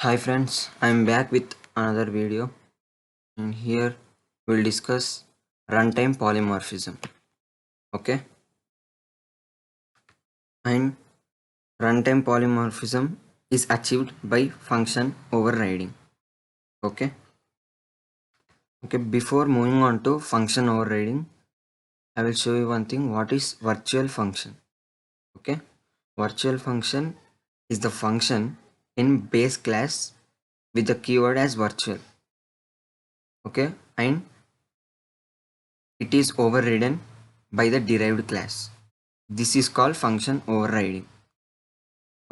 Hi friends, I'm back with another video and here we'll discuss runtime polymorphism. Okay, and runtime polymorphism is achieved by function overriding. Okay, before moving on to function overriding, I will show you one thing. What is virtual function? Okay, virtual function is the function in base class with the keyword as virtual. Okay, and it is overridden by the derived class. This is called function overriding.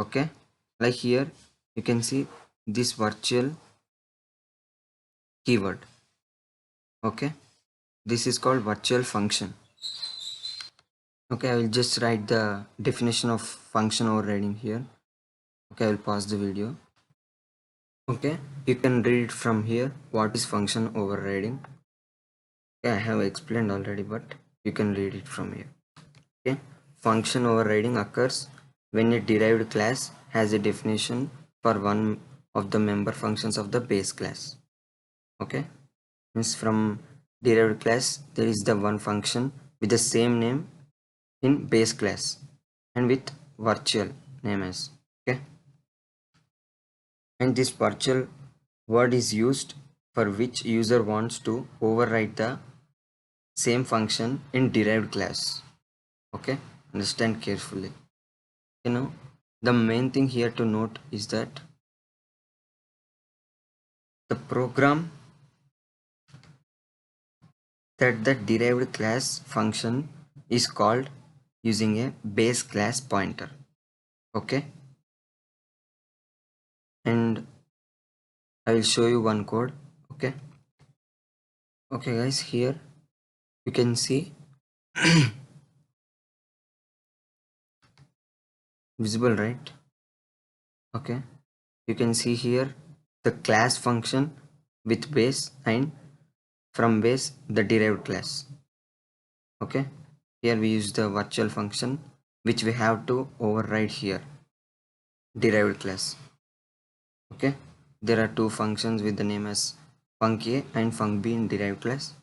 Okay, like here you can see this virtual keyword. Okay, this is called virtual function. Okay, I will just write the definition of function overriding here. Okay, I will pause the video. Okay, you can read it from here. What is function overriding? Okay, I have explained already, but you can read it from here. Okay, function overriding occurs when a derived class has a definition for one of the member functions of the base class. Okay, means from derived class there is the one function with the same name in base class and with virtual name as. Okay, and this virtual word is used for which user wants to override the same function in derived class. Okay, understand carefully. The main thing here to note is that the program that the derived class function is called using a base class pointer. Okay, and I will show you one code. Okay, guys, here you can see visible, right? Okay, you can see here the class function with base and from base the derived class. Okay, here we use the virtual function which we have to override here derived class. Okay, there are two functions with the name as func a and func b in derived class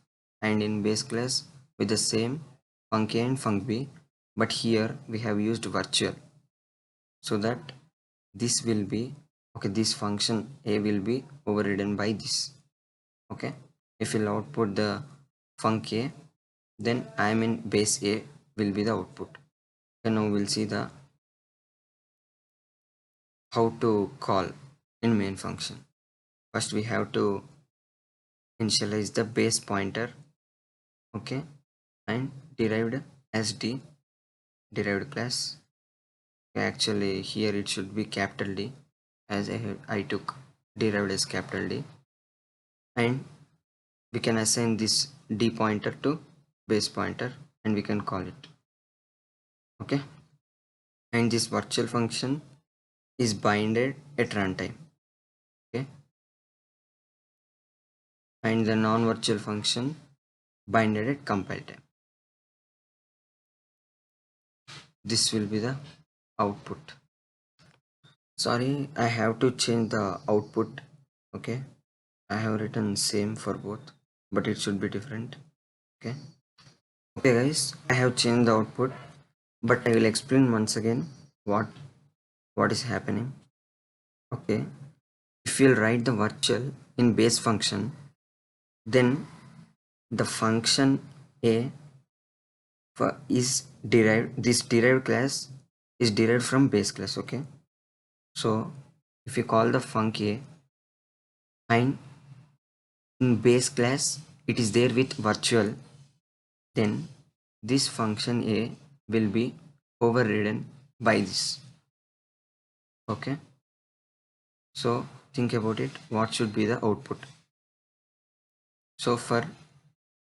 and in base class with the same func a and func b, but here we have used virtual so that this will be okay, this function a will be overridden by this. Okay, if we'll output the func a, then I am in base a will be the output. And now we'll see the how to call in main function. First we have to initialize the base pointer. Okay, and derived as d derived class. Actually here it should be capital D, as I took derived as capital D, and we can assign this d pointer to base pointer and we can call it. Okay, and this virtual function is binded at runtime. Okay, and the non-virtual function binded at compile time. This will be the output. Sorry, I have to change the output. Okay, I have written same for both, but it should be different. Okay, guys, I have changed the output, but I will explain once again what is happening. Okay, if you'll write the virtual in base function, then the function a is derived, this derived class is derived from base class. Okay, so if you call the func a and in base class it is there with virtual, then this function a will be overridden by this. Okay, so think about it, what should be the output? So for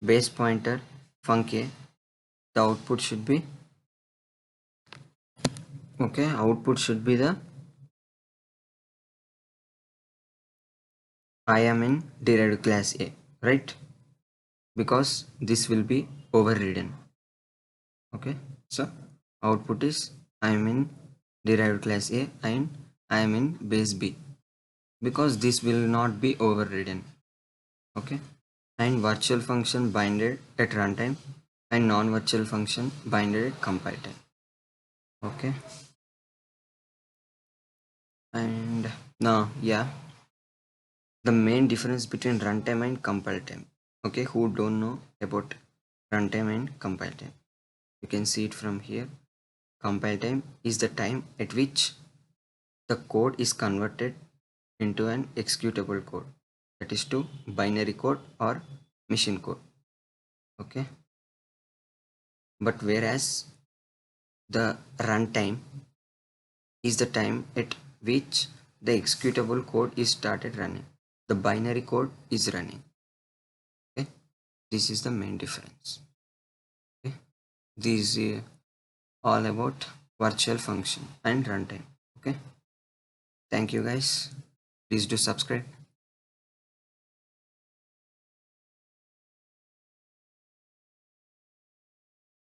base pointer func a, the output should be output should be the I am in derived class a, right? Because this will be overridden. Okay, so output is I am in derived class a and I am in base b, because this will not be overridden. Okay, and virtual function binded at runtime and non-virtual function binded at compile time. Okay, and now yeah, the main difference between runtime and compile time. Okay, who don't know about runtime and compile time, you can see it from here. Compile time is the time at which the code is converted into an executable code, that is to binary code or machine code. Okay, but whereas the runtime is the time at which the executable code is started running, the binary code is running. Okay, this is the main difference. Okay, this is all about virtual function and runtime. Okay, thank you guys, please do subscribe.